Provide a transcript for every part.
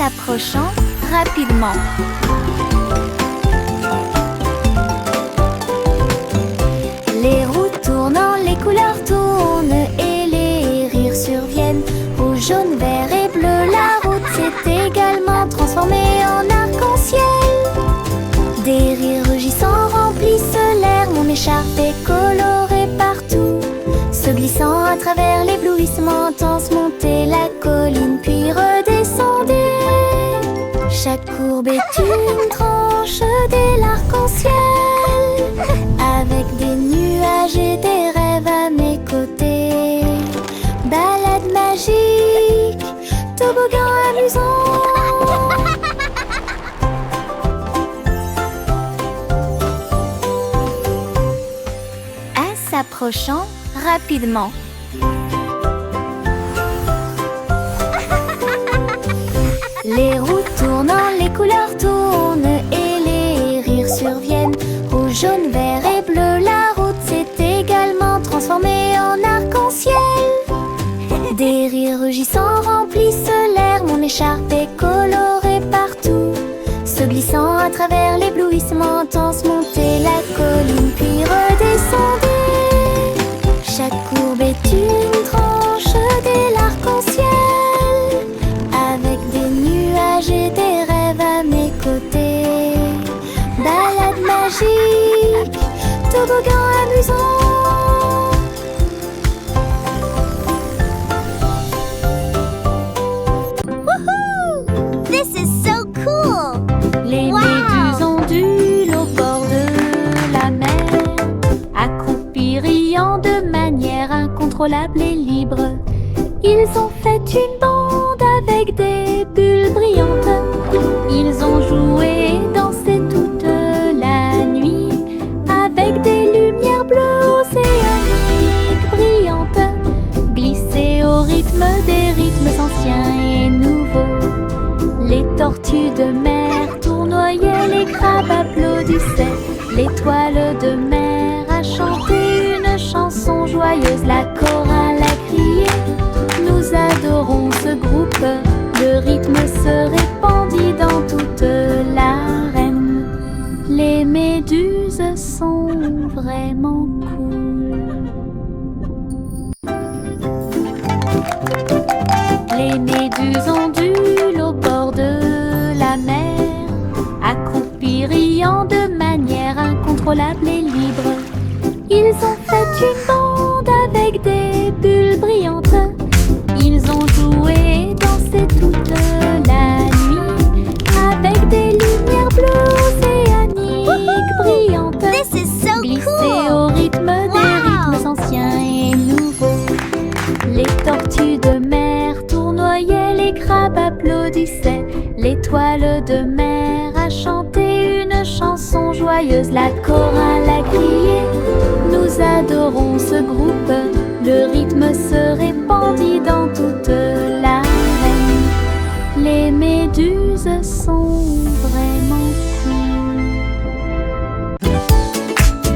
s'approchant rapidement. Les roues tournant, les couleurs tournent et les rires surviennent. Rouge, jaune, vert et bleu, la route s'est également transformée en arc-en-ciel. Des rires rugissants remplissent l'air, mon écharpe est colorée partout. Se glissant à travers l'éblouissement intense, montez la colline puis redescendez. Chaque courbe est une tranche de l'arc-en-ciel, avec des nuages et des rêves à mes côtés. Balade magique, toboggan amusant. S'approchant rapidement. Les roues tournant, les couleurs tournent et les rires surviennent. Rouge, jaune, vert et bleu, la route s'est également transformée en arc-en-ciel. Des rires rugissants remplissent l'air, mon écharpe est colorée partout. Se glissant à travers l'éblouissement intense, montez la colline puis redescendez. Chaque courbe est une tranche de l'arc-en-ciel, avec des nuages et des rêves à mes côtés. Balade magique, toboggan amusant. Woohoo! This is so cool! Les méduses ondulent au bord de la mer, accroupis riant de manière incontrôlable et libre. Ils ont fait une bande avec des bulles brillantes. Ils ont joué et dansé toute la nuit avec des lumières bleues océaniques brillantes, glissées au rythme des rythmes anciens et nouveaux. Les tortues de mer tournoyaient, les crabes applaudissaient. L'étoile de mer a chanté une chanson joyeuse, la chorale a crié. Nous adorons ce groupe, le rythme se répandit dans toute l'arène. Les méduses sont vraiment cool. Les méduses ondulent au bord de la mer, accroupis riant de manière incontrôlable et libre. Ils ont fait une bande avec des bulles brillantes. Ils ont joué et dansé toute la nuit avec des lumières bleues océaniques brillantes, This is so glissées cool! au rythme des rythmes anciens et nouveaux. Les tortues de mer tournoyaient, les crabes applaudissaient. L'étoile de mer a chanté une chanson joyeuse, la chorale a crié. Nous adorons ce groupe, le rythme se répandit dans toute l'arène. Les méduses sont vraiment cool.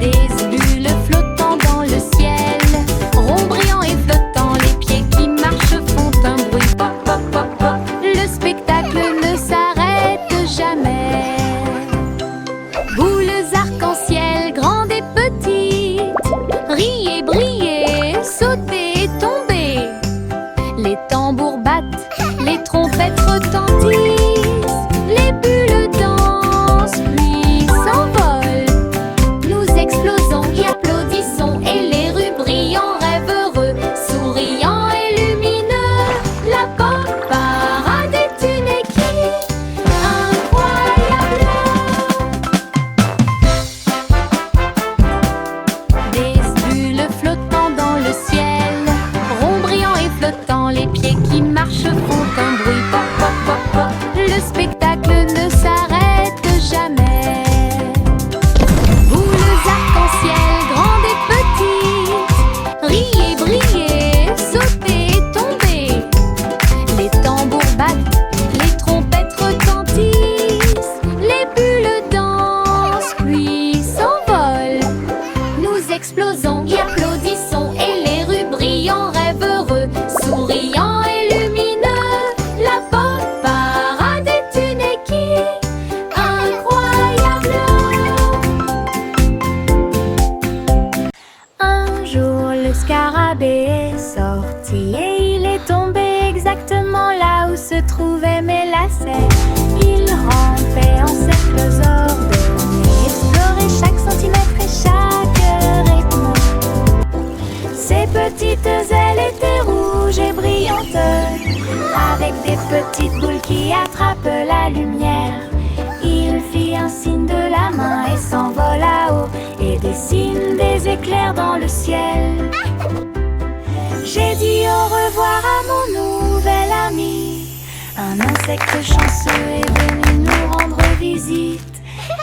Des bulles flottant dans le ciel, ronds brillants et flottants, les pieds qui marchent font un bruit pop pop pop pop. Le spectacle ne s'arrête jamais. Boules arc-en-ciel, grandes et petites, riez, brillez, sautez et tombez. Les tambours battent, les trompettes retentissent, les bulles dansent. trouvait mes lacets. Il rampait en cercles ordonnés, explorait chaque centimètre et chaque rythme. Ses petites ailes étaient rouges et brillantes, avec des petites boules qui attrapent la lumière. Il fit un signe de la main et s'envola haut et dessine des éclairs dans le ciel. J'ai dit au revoir à mon nouvel ami. Un insecte chanceux est venu nous rendre visite.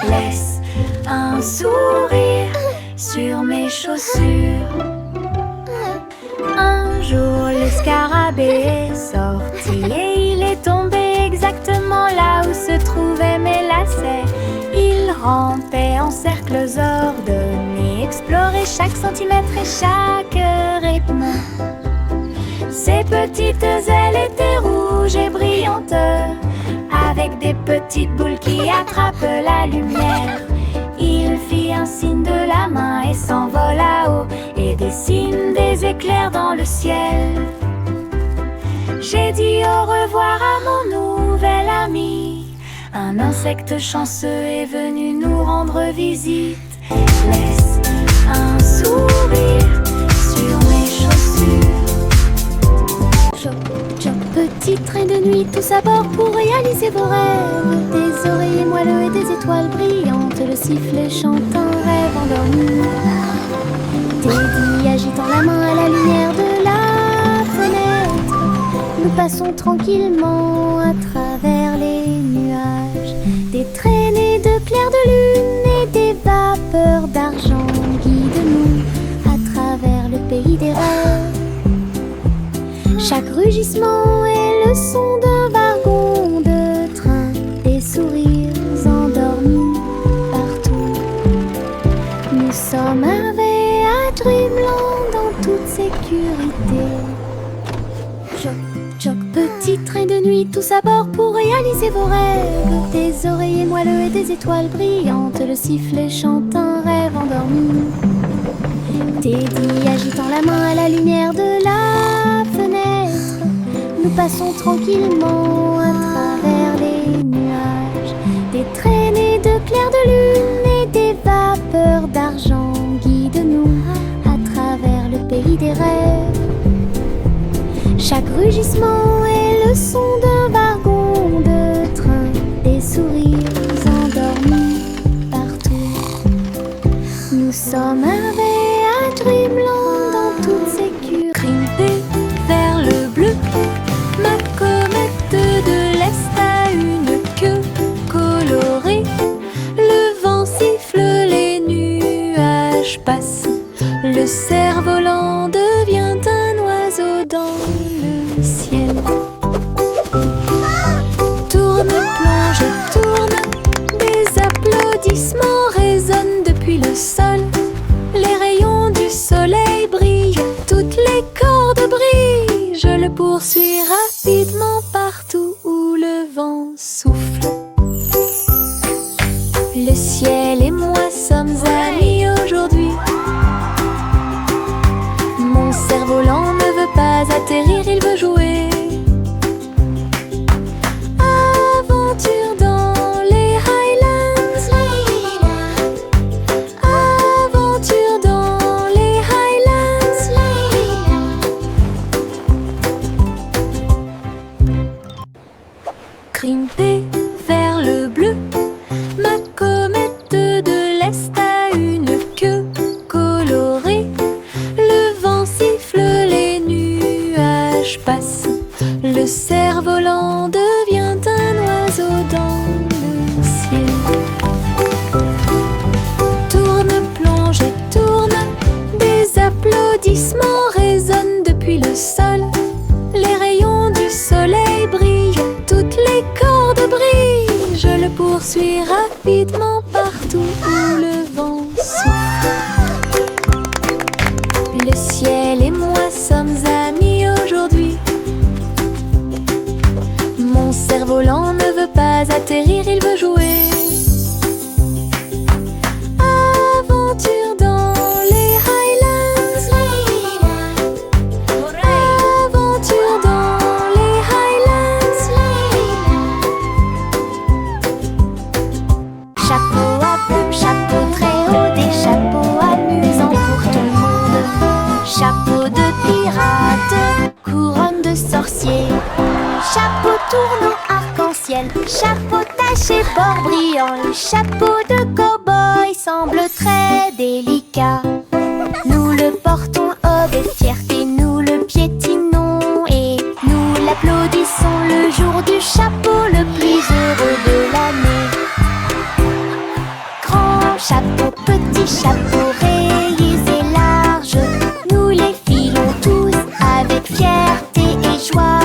Laisse un sourire sur mes chaussures. Un jour le scarabée est sorti et il est tombé exactement là où se trouvaient mes lacets. Il rampait en cercles ordonnés, explorait chaque centimètre et chaque rythme. Ses petites ailes étaient rouges et brillantes, avec des petites boules qui attrapent la lumière. Il fit un signe de la main et s'envola haut et dessine des éclairs dans le ciel. J'ai dit au revoir à mon nouvel ami. Un insecte chanceux est venu nous rendre visite. Laisse un sourire sur mes chaussures. Choc, choc, petit train de nuit, tous à bord pour réaliser vos rêves. Des oreillers moelleux et des étoiles brillantes, le sifflet chante un rêve endormi. Teddy agitant la main à la lumière de la fenêtre. Nous passons tranquillement à travers les nuages. Des traînées de clairs de lune et des vapeurs d'argent guident-nous à travers le pays des rêves. Chaque rugissement est le son d'un wagon de train, des sourires endormis partout. Nous sommes arrivés à Dreamland en toute sécurité. Choc, choc, petit train de nuit, tous à bord pour réaliser vos rêves. Des oreillers moelleux et des étoiles brillantes, le sifflet chante un rêve endormi. Teddy agitant la main à la lumière de la fenêtre. Nous passons tranquillement à travers les nuages. Des traînées de clairs de lune et des vapeurs d'argent guident-nous à travers le pays des rêves. Chaque rugissement est le son d'un wagon de train, des sourires endormis partout. Nous sommes arrivés à Dreamland en toute sécurité. Grimper vers le bleu, ma comète de l'Est a une queue colorée. Le vent siffle, les nuages passent. Le cerf-volant devient un oiseau dans le ciel. Tourne, plonge, tourne, des applaudissements résonnent depuis le sol. Les rayons du soleil brillent, toutes les cordes brillent. Je le poursuis rapidement partout où le vent souffle. Le ciel et moi sommes amis aujourd'hui. Mon cerf-volant ne veut pas atterrir, il veut jouer. Aventure dans les Highlands. Aventure dans les Highlands. Grimper vers le bleu, ma comète de l'Est a une queue colorée. Le vent siffle, les nuages passent. Le cerf-volant devient un oiseau dans le ciel. Tourne, plonge et tourne, des applaudissements résonnent depuis le sol. Les rayons du soleil brillent, toutes les cordes brillent. Je le poursuis rapidement partout où le vent souffle. Le ciel et moi sommes amis aujourd'hui. Mon cerf-volant ne veut pas atterrir, il veut jouer. Aventure dans les Highlands. Aventure dans les Highlands. arc-en-ciel. Chapeau taché, bord brillant, le chapeau de cow-boy semble très délicat. Nous le portons avec fierté, nous le piétinons et nous l'applaudissons le jour du chapeau le plus heureux de l'année. Grand chapeau, petit chapeau, rayés et larges, nous les filons tous avec fierté et joie.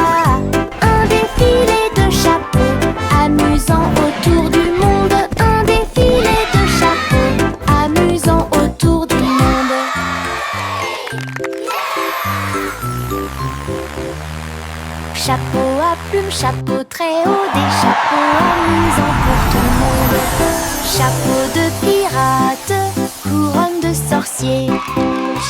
Un défilé de chapeaux, amusant autour du monde. Un défilé de chapeaux, amusant autour du monde. Chapeau à plumes, chapeau très haut, des chapeaux amusants pour tout le monde. Chapeau de pirate, couronne de sorcier,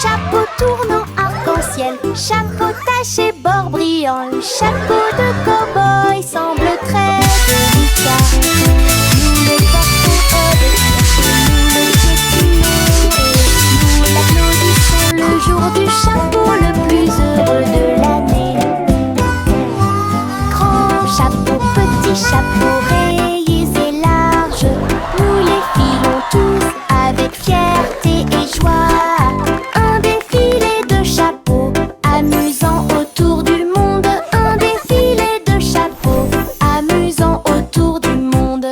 chapeau tournant arc-en-ciel, chapeau taché, bord brillant, le chapeau de cow-boy semble très délicat. Nous le portons avec fierté, nous le piétinons et nous l'applaudissons le jour du chapeau le plus heureux de l'année. Grand chapeau, petit chapeau, rayés et larges, nous les filons tous avec fierté et joie. Un défilé de chapeaux, amusant autour du monde. Un défilé de chapeaux, amusant autour du monde.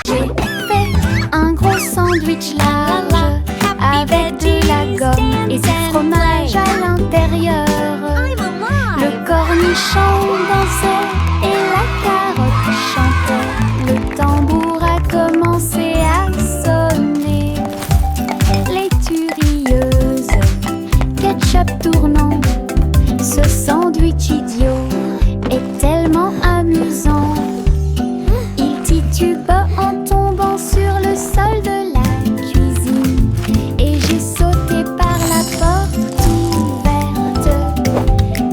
J'ai fait un gros sandwich large avec de la gomme et du fromage à l'intérieur. Le cornichon dansait et la carotte chantait. Le tambour a commencé à sonner. Les turieuses, ketchup tournant. Ce sandwich idiot est tellement amusant. Il titube en tombant sur le sol de la cuisine. Et j'ai sauté par la porte ouverte.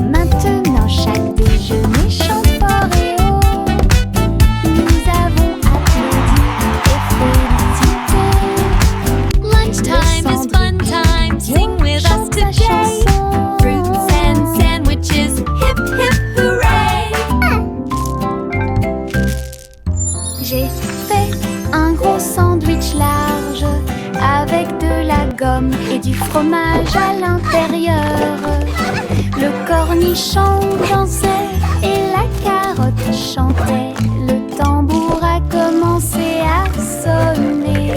Maintenant chaque déjeuner chante fort et haut. Nous avons applaudi et félicité. Lunchtime is fun time. Sing with us today. Fruits and sandwiches. Hip hip hooray! J'ai fait un gros sandwich large avec de la gomme et du fromage à l'intérieur. Le cornichon dansait et la carotte chantait. Le tambour a commencé à sonner.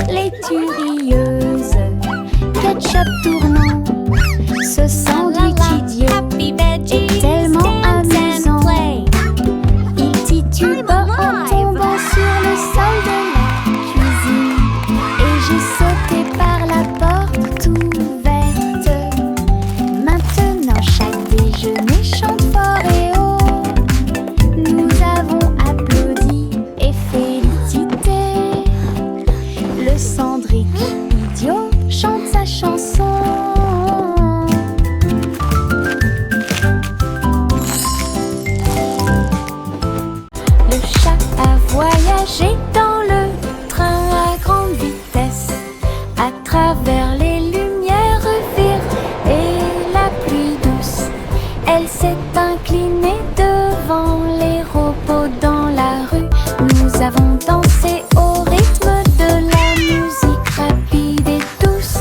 Les turieuses, ketchup tournant. Ce sandwich idiot Happy veggies est tellement dance and amusant. play. Il titube en tombant sur le sol de la cuisine. Et j'ai sauté par la porte ouverte. Maintenant chaque déjeuner chante fort et haut. Nous avons applaudi et félicité. Le cendric idiot chante sa chanson. Le chat a voyagé dans le train à grande vitesse, à travers les lumières vives et la pluie douce. Elle s'est inclinée devant les robots dans la rue. Nous avons dansé au rythme de la musique rapide et douce.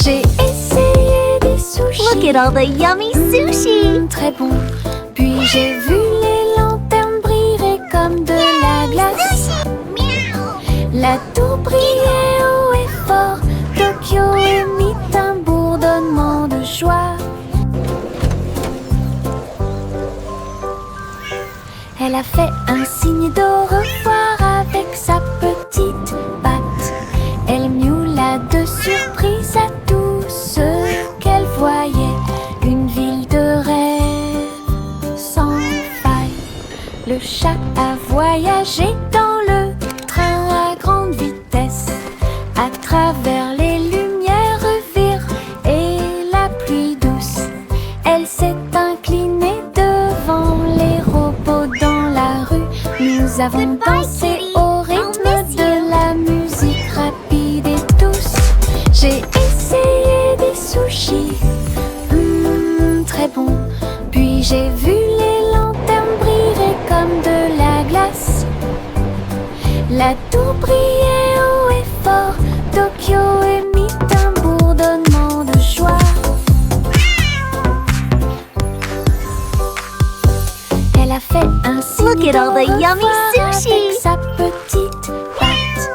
J'ai essayé des sushis. Look at all the yummy sushi! Très bon. Puis j'ai vu les lanternes briller comme de la glace. La tour brillait haut et fort. Tokyo émit un bourdonnement de joie. Elle a fait un signe d'au revoir avec sa petite patte. Elle miaula de surprise à tout ce qu'elle voyait. Une ville de rêve sans faille. Le chat a voyagé dans le train à grande vitesse, à travers les lumières vives et la pluie douce. Elle s'est inclinée devant les robots dans la rue. Nous avons dansé au rythme de la musique rapide et douce. J'ai essayé des sushis, très bon. Puis j'ai vu les lanternes briller comme de la glace. La tour brillait haut et fort, Tokyo émit un bourdonnement de joie. Elle a fait un signe. Look at all the yummy avec sushi. sa petite patte.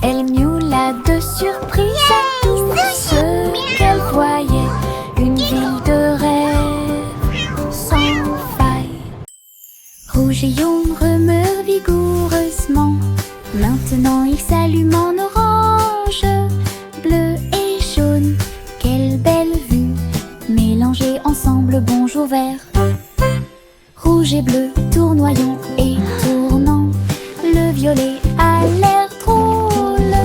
Elle miaula de surprise à tout ce qu'elle voyait. Une ville de rêve sans faille. Rouge et jaune remeurent vigoureusement. Maintenant il s'allume en orange, bleu et jaune. Quelle belle vue, mélangés ensemble, bonjour vert. Rouge et bleu, tournoyant et tournant. Le violet a l'air drôle.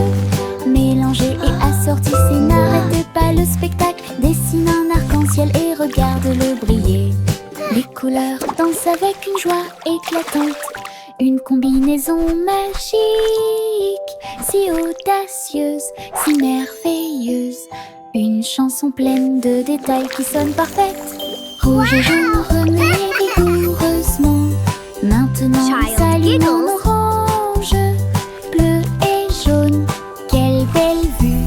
Mélangé et assorti, c'est n'arrêtez pas le spectacle. Dessine un arc-en-ciel et regarde-le briller. Les couleurs dansent avec une joie éclatante. Une combinaison magique, si audacieuse, si merveilleuse. Une chanson pleine de détails qui sonne parfaite. Rouge et jaune remuent vigoureusement. Maintenant il s'allume en orange, bleu et jaune. Quelle belle vue,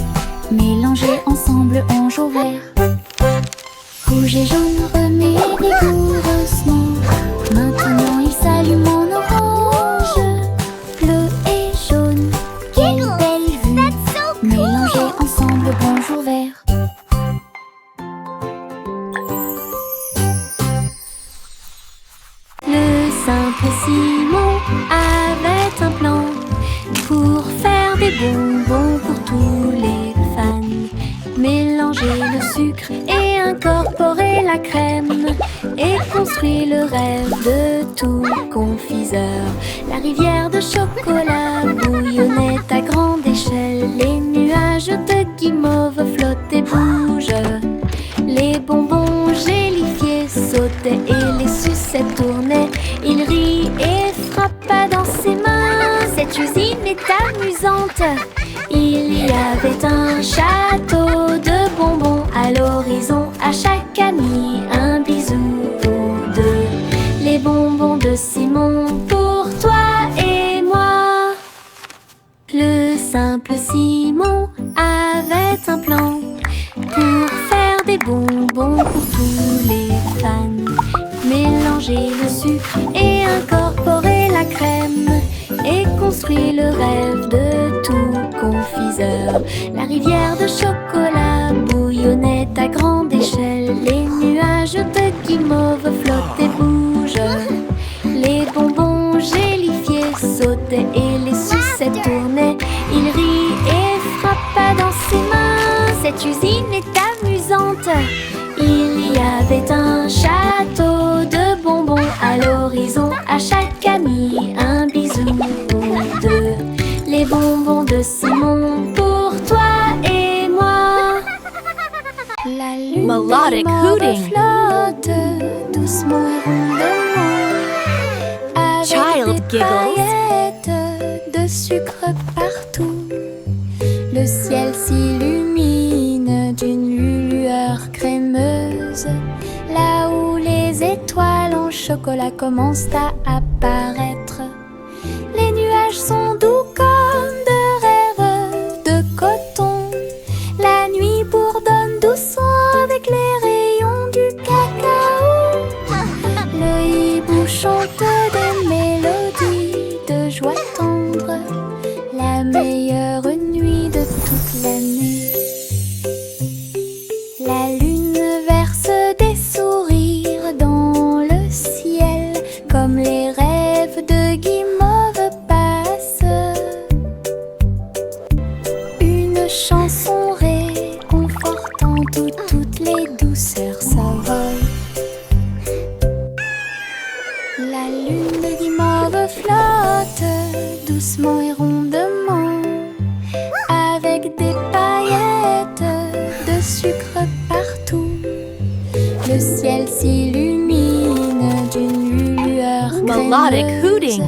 mélangés ensemble en jaune vert. Rouge et jaune remuent vigoureusement. Maintenant il s'allume en orange, bleu et jaune. Quelle belle vue, mélangés ensemble bonjour vert. Le simple Simon avait un plan pour faire des bonbons pour tous les fans. Mélanger le sucre et incorporer la crème et construire le rêve de tout confiseur. La rivière de chocolat bouillonnait à grande échelle. Les nuages de guimauve flottaient, bougent. Les bonbons gélifiés sautaient et les sucettes tournaient. Il rit et frappa dans ses mains. Cette usine est amusante. Il y avait un château de bonbons à l'horizon. À chaque ami un bisou ou deux. Les bonbons de Simon pour toi et moi. Le simple Simon avait un plan pour faire des bonbons pour tous les fans. Mélanger le sucre et incorporer la crème et construire le rêve de tout confiseur. La rivière de chocolat bouillonnait à grande échelle. Les nuages de guimauve flottaient, bougent. Les bonbons gélifiés sautaient et les sucettes tournaient. Il rit et frappa dans ses mains. Cette usine est amusante. Il y avait un château de bonbons à l'horizon. À chaque ami un bisou ou deux. Les bonbons de Simon pour toi et moi. La lune Melodic hooting. flotte doucement et rondement. Avec Child des giggles. paillettes de sucre partout. Le ciel s'illumine d'une lueur crémeuse. Là où les étoiles en chocolat commencent à apparaître. Les nuages sont doux comme de rêves de coton. La nuit bourdonne doucement avec les rayons du cacao. Le hibou chante des mélodies de joie tendre. La meilleure nuit de toute l'année. La lune verse des sourires dans le ciel comme les rêves de guimauve passent. Une chanson réconfortante où toutes les douceurs s'envolent. La lune de guimauve flotte doucement et rondement avec des paillettes de sucre partout. Le ciel s'illumine d'une lueur Melodic crémeuse. hooting.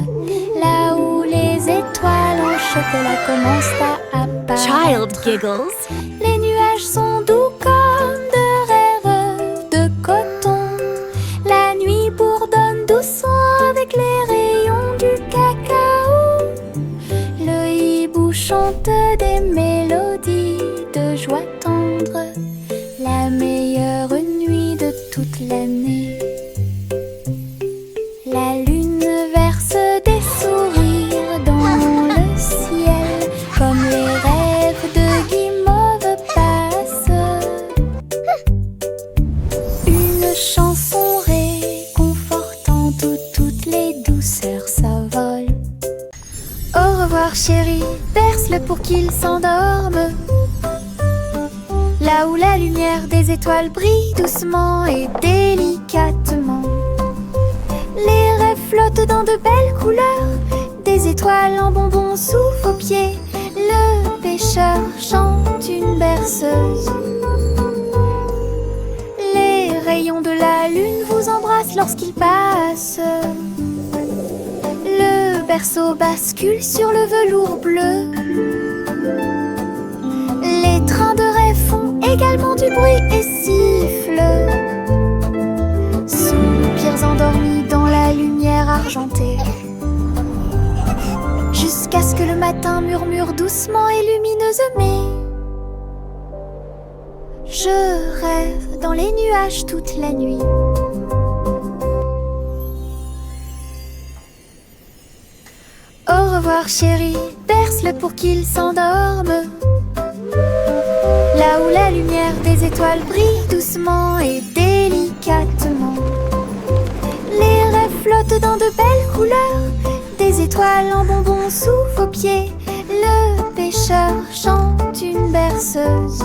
Là où les étoiles en chocolat commencent à apparaître. Child giggles. Les nuages sont doux comme de rêves de coton. déjeuner. La lune verse des sourires dans le ciel, comme les rêves de guimauve passent. Une chanson réconfortante où toutes les douceurs s'envolent. Au revoir chéri, berce-le pour qu'il s'endorme. Là où la lumière des étoiles brille doucement et délicatement. Les rêves flottent dans de belles couleurs, des étoiles en bonbons sous vos pieds. Le pêcheur chante une berceuse. Les rayons de la lune vous embrassent lorsqu'il passe. Le berceau bascule sur le velours bleu. Les trains de rêve font également du bruit et sifflent. Soupirs endormis dans la lumière argentée, jusqu'à ce que le matin murmure doucement et lumineusement. Je rêve dans les nuages toute la nuit. Au revoir chéri, berce-le pour qu'il s'endorme. Là où la lumière des étoiles brille doucement et délicatement. Les rêves flottent dans de belles couleurs, des étoiles en bonbons sous vos pieds. Le pêcheur chante une berceuse.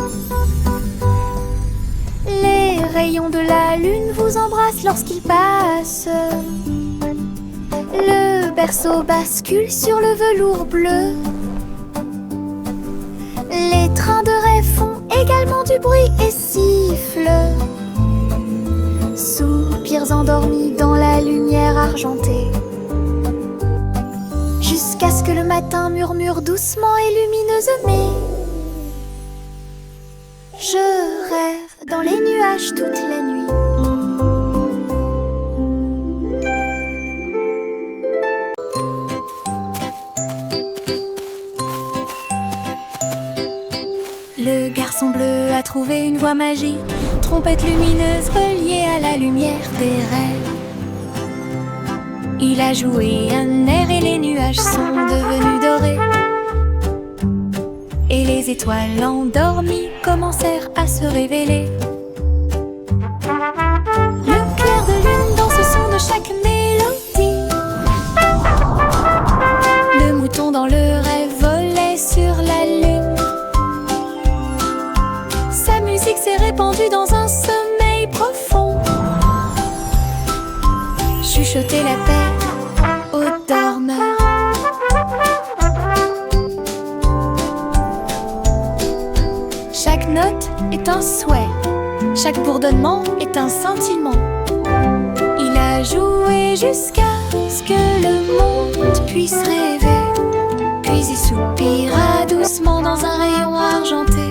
Les rayons de la lune vous embrassent lorsqu'il passe. Le berceau bascule sur le velours bleu. Les trains de rêve font également du bruit et sifflent. Soupirs endormis dans la lumière argentée, jusqu'à ce que le matin murmure doucement et lumineusement. Je rêve dans les nuages toute la nuit. Le garçon bleu a trouvé une voix magique, trompette lumineuse reliée à la lumière des rêves. Il a joué un air et les nuages sont devenus dorés. Et les étoiles endormies commencèrent à se révéler. Le clair de lune dans ce son de chaque mélodie. Le mouton dans le rêve volait sur la lune. Sa musique s'est répandue dans un sommeil profond. Chuchoter la paix aux dormeurs. Chaque note est un souhait, chaque bourdonnement est un scintillement. Il a joué jusqu'à ce que le monde puisse rêver, puis il soupira doucement dans un rayon argenté.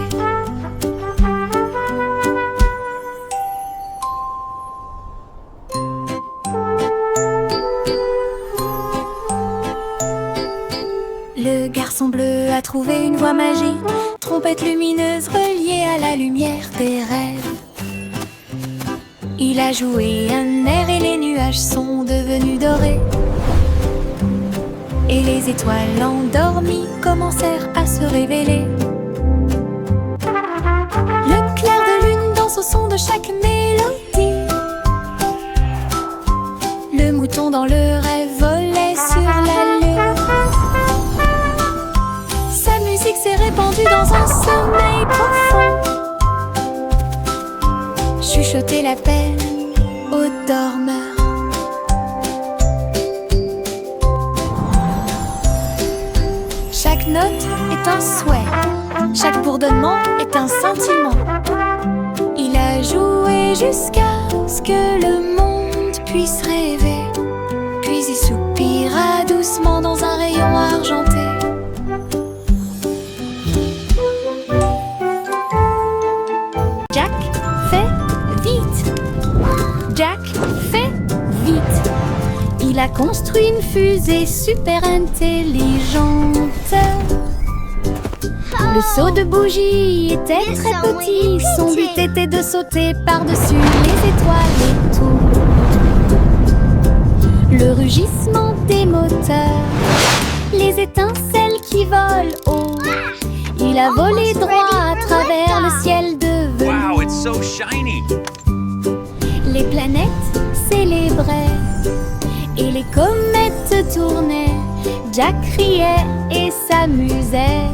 Le garçon bleu a trouvé une voix magique, trompette lumineuse reliée à la lumière des rêves. Il a joué un air et les nuages sont devenus dorés. Et les étoiles endormies commencèrent à se révéler. Le clair de lune danse au son de chaque mélodie. Le mouton dans le rêve volait sur la lune. Sa musique s'est répandue dans un sommeil profond. Chuchoter la paix aux dormeurs. Chaque note est un souhait, chaque bourdonnement est un scintillement. Il a joué jusqu'à ce que le monde puisse rêver, puis il soupira doucement dans un rayon argenté. Jack fait vite. Jack fait vite. Il a construit une fusée super intelligente. Le seau de bougie était très petit. Son but était de sauter par-dessus les étoiles et tout. le rugissement des moteurs, les étincelles qui volent haut. Il a volé droit à travers le ciel de velours. Wow, it's so shiny. Les planètes célébraient et les comètes tournaient. Jack riait et s'amusait.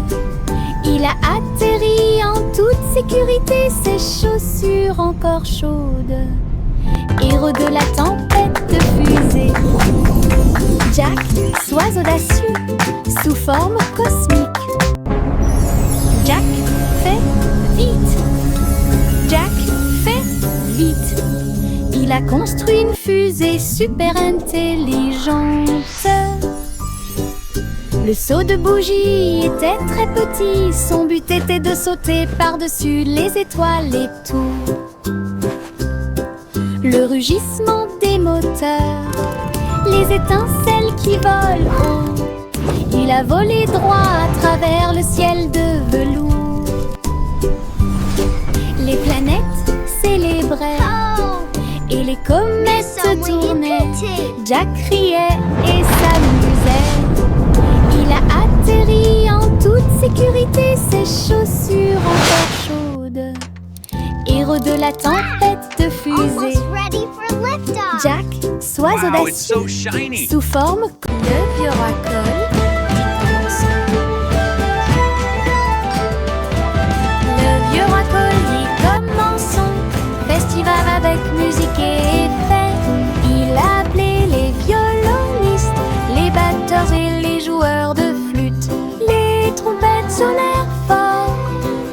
Il a atterri en toute sécurité, ses chaussures encore chaudes. Héros de la tempête de fusée. Jack, sois audacieux, sous forme cosmique. Jack, fais vite. Jack, fais vite. Il a construit une fusée super intelligente. Le seau de bougie était très petit. Son but était de sauter par-dessus les étoiles et tout. Le rugissement des moteurs, les étincelles qui volent haut. Il a volé droit à travers le ciel de velours. Les planètes célébraient et les comètes tournaient. Jack riait et s'amusait. Il a atterri en toute sécurité, ses chaussures encore chaudes. Héros de la tempête de fusée. Jack, sois Wow, it's so audacieux, shiny. sous forme le vieux racole. Le vieux racole dit commençons. Festival avec musique et effets. Il a appelé les violonistes, les batteurs et les joueurs de flûte. Les trompettes sonnèrent fort,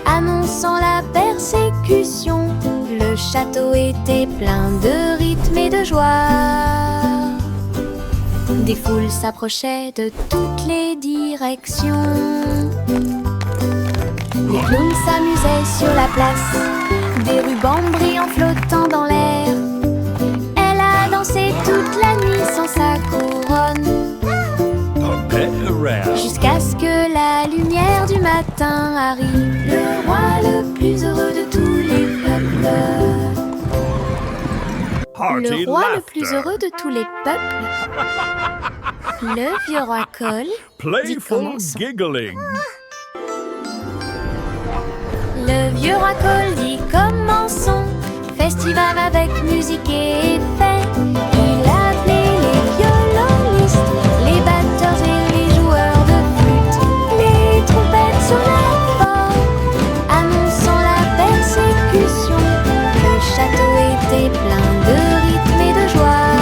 annonçant la persécution. Le château était plein de rythme et de joie. Des foules s'approchaient de toutes les directions. Les clowns s'amusaient sur la place, des rubans brillants flottant dans l'air. Elle a dansé toute la nuit sans sa couronne, jusqu'à ce que la lumière du matin arrive. Le roi le plus heureux de tous les peuples. Le roi le plus heureux de tous les peuples. Le vieux roi Cole dit commençons. giggling. Le vieux roi Cole dit commençons. Festival avec musique et effets. Il a appelé les violonistes, les batteurs et les joueurs de flûte. Les trompettes sonnèrent fort, annonçant la persécution. Le château était plein de rythme et de joie.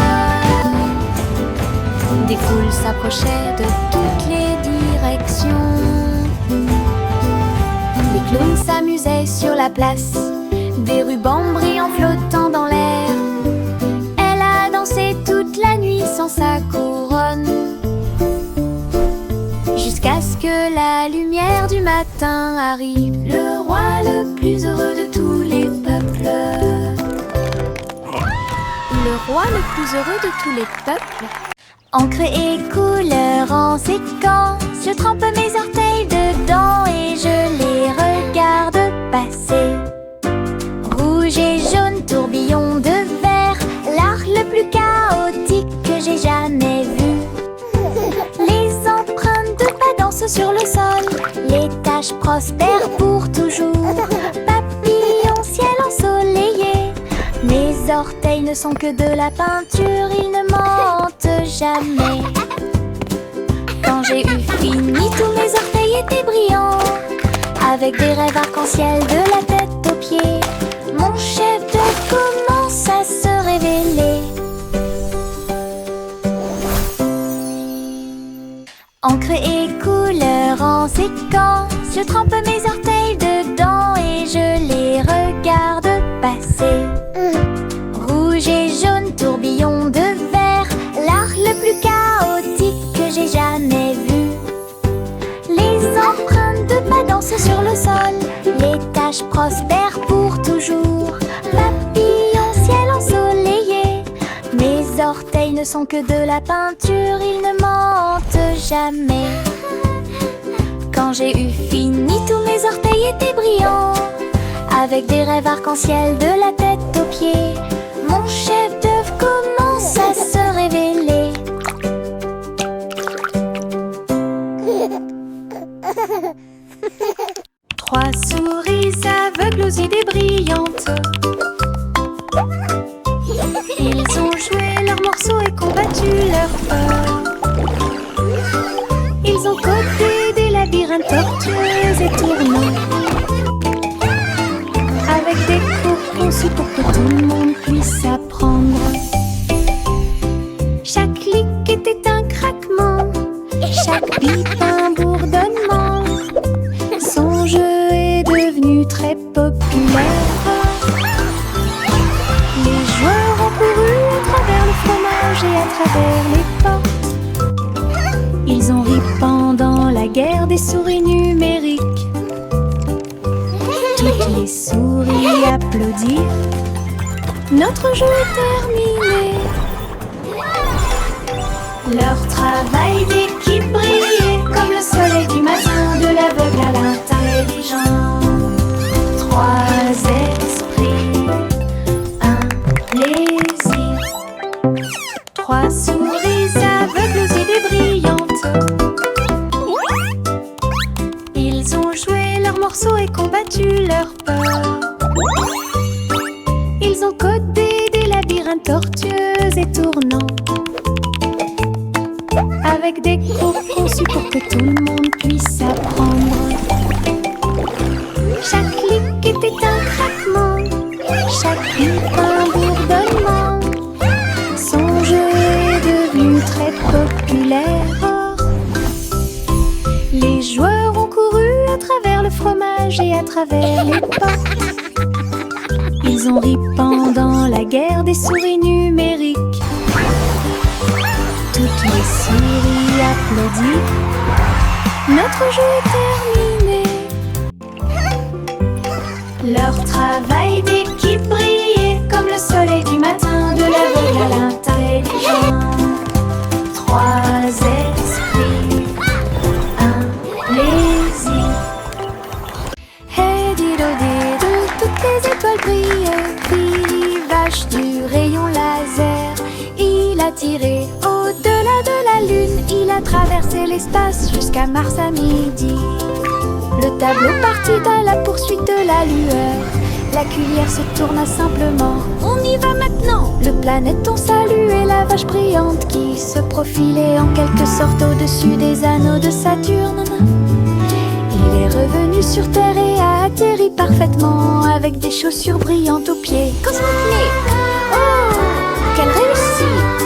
Des foules s'approchaient de toutes les directions. Les clowns s'amusaient sur la place, des rubans brillants flottant dans l'air. Elle a dansé toute la nuit sans sa couronne, jusqu'à ce que la lumière du matin arrive. Le roi le plus heureux de tous les peuples. Le roi le plus heureux de tous les peuples. Encre et couleur en séquence, je trempe mes orteils dedans et je les regarde passer. Rouge et jaune, tourbillon de verre, l'art le plus chaotique que j'ai jamais vu. Les empreintes de pas dansent sur le sol, les taches prospèrent pour toujours. Papillon, ciel ensoleillé, mes orteils ne sont que de la peinture, ils ne mentent jamais. Quand j'ai eu fini, tous mes orteils étaient brillants, avec des rêves arc-en-ciel de la tête aux pieds. Mon chef-d'œuvre commence à se révéler. Encre et couleur en séquence, je trempe mes orteils dedans et je les regarde passer. Rouge et jaune, tourbillon de verre, l'art le plus chaotique que j'ai jamais vu. Les empreintes de pas dansent sur le sol, les taches prospèrent pour toujours. Papillon, ciel ensoleillé, mes orteils ne sont que de la peinture, ils ne mentent jamais. Quand j'ai eu fini, tous mes orteils étaient brillants, avec des rêves arc-en-ciel de la tête aux pieds. Mon chef-d'œuvre commence à se révéler. morceaux et combattu leur peur. Ils ont codé des labyrinthes tortueux et tournants, avec des cours conçus pour que tout le monde puisse apprendre. Chaque clic était un craquement, chaque bip un bourdonnement. Son jeu est devenu très populaire. Les joueurs ont couru à travers le fromage et à travers les portes. Ils ont ri pendant la guerre des souris numériques. Toutes les souris applaudirent. Notre jeu est terminé. Leur travail d'équipe brillait comme le soleil du matin, de l'aveugle à l'intelligent. Trois esprits, un plaisir. Trois souris aveugles aux idées brillantes. Ils ont joué leurs morceaux et combattu leur peur. Ils ont codé des labyrinthes tortueux et tournants, avec des cours conçus pour que tout le monde puisse apprendre. Chaque clic était un craquement, chaque bip un bourdonnement. Son jeu est devenu très populaire. Les joueurs ont couru à travers le fromage et à travers les portes. Ils ont ri pendant la guerre des souris numériques. Toutes les souris applaudissent. Notre jeu est terminé. Leur travail d'équipe brillait comme le soleil du matin, de l'aveugle à l'intelligent. Trois esprits, un plaisir. Hey dido dido, toutes les étoiles brillent. Billy vache du rayon laser, il a tiré au-delà de la lune. Il a traversé l'espace jusqu'à Mars à midi. Le tableau partit à la poursuite de la lueur. La cuillère se tourna simplement. On y va maintenant. Le planéton saluait la vache brillante qui se profilait en quelque sorte au-dessus des anneaux de Saturne. Il est revenu sur Terre et a atterri parfaitement avec des chaussures brillantes aux pieds. Cosmoplay! Oh, quelle réussite!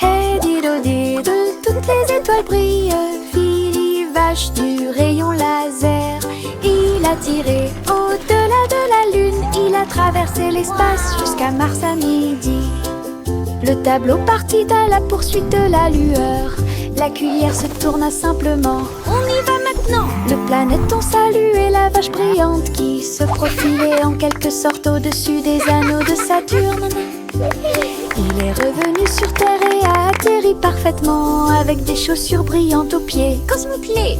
Hey dido dido, toutes les étoiles brillent. Billy vache du rayon laser, il a tiré au-delà de la lune. Il a traversé l'espace jusqu'à Mars à midi. Le tableau partit à la poursuite de la lueur. La cuillère se tourna simplement. On y va maintenant. Le planéton saluait la vache brillante qui se profilait en quelque sorte au-dessus des anneaux de Saturne. Il est revenu sur Terre et a atterri parfaitement avec des chaussures brillantes aux pieds. Cosmoplay!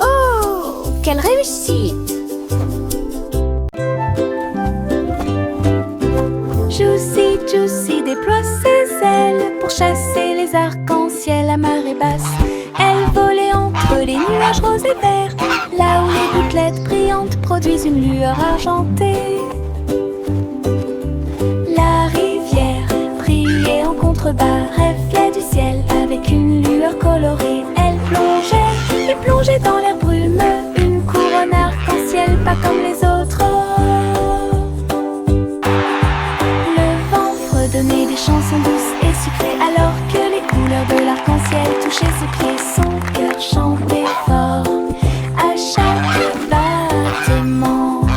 Oh, quelle réussite! Juicy, Juicy déploie ses ailes pour chasser les arcs-en-ciel à marée basse. Elle volait entre les nuages roses et verts, là où les gouttelettes brillantes produisent une lueur argentée. La rivière brillait en contrebas, reflet du ciel avec une lueur colorée. Elle plongeait et plongeait dans l'air brumeux, une couronne arc-en-ciel pas comme les autres. Donner des chansons douces et sucrées alors que les couleurs de l'arc-en-ciel touchaient ses pieds. Son cœur chantait fort à chaque battement.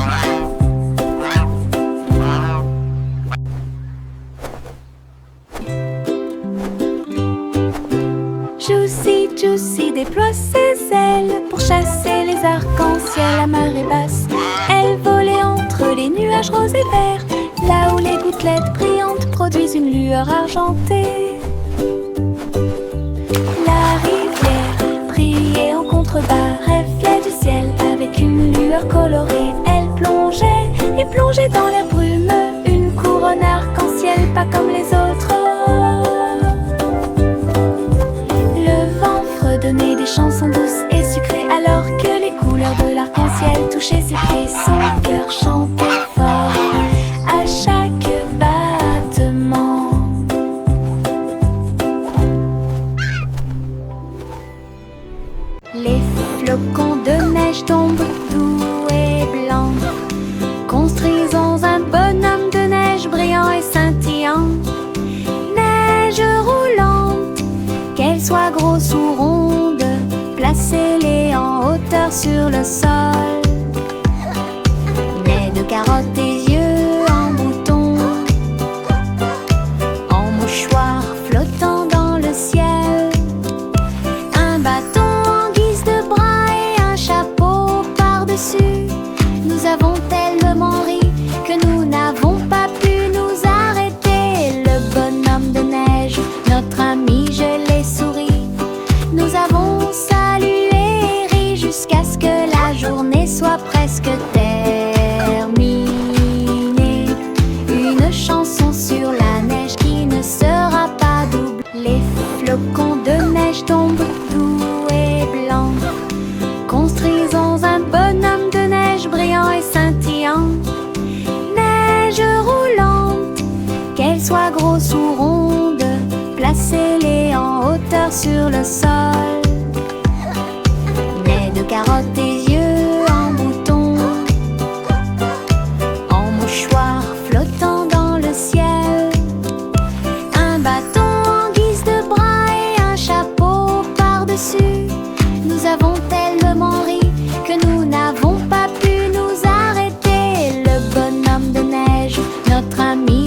Juicy, Juicy déploie ses ailes pour chasser les arcs-en-ciel à marée basse. Elle volait entre les nuages roses et verts, là où les gouttelettes brillantes produisent une lueur argentée. La rivière brillait en contrebas, reflet du ciel avec une lueur colorée. Elle plongeait et plongeait dans l'air brumeux, une couronne arc-en-ciel pas comme les autres. Le vent fredonnait des chansons douces et sucrées alors que les couleurs de l'arc-en-ciel touchaient ses pieds. Son cœur chantait fort à chaque Construisons un bonhomme de neige brillant et scintillant. Neige roulante, qu'elle soit grosse ou ronde, placez-les en hauteur sur le sol. Nez de carotte et yeux en bouton, en mouchoir flottant dans le ciel. Un bâton en guise de bras et un chapeau par-dessus. Nous avons tellement ri que nous n'avons pas pu nous arrêter. Le bonhomme de neige, notre ami, je l'ai souri. Nous avons salué et ri jusqu'à ce que la journée soit presque terminée. Une chanson sur la neige qui ne sera pas double. Les flocons de neige tombent doux et blancs. Construisons un bonhomme de neige brillant et scintillant. Neige roulante, qu'elle soit grosse ou ronde, placez-les en hauteur sur le sol. Nez de carotte et yeux en bouton, en mouchoir flottant dans le ciel. Un bâton en guise de bras et un chapeau par-dessus. Nous avons tellement ri que nous n'avons pas pu nous arrêter. Le bonhomme de neige, notre ami,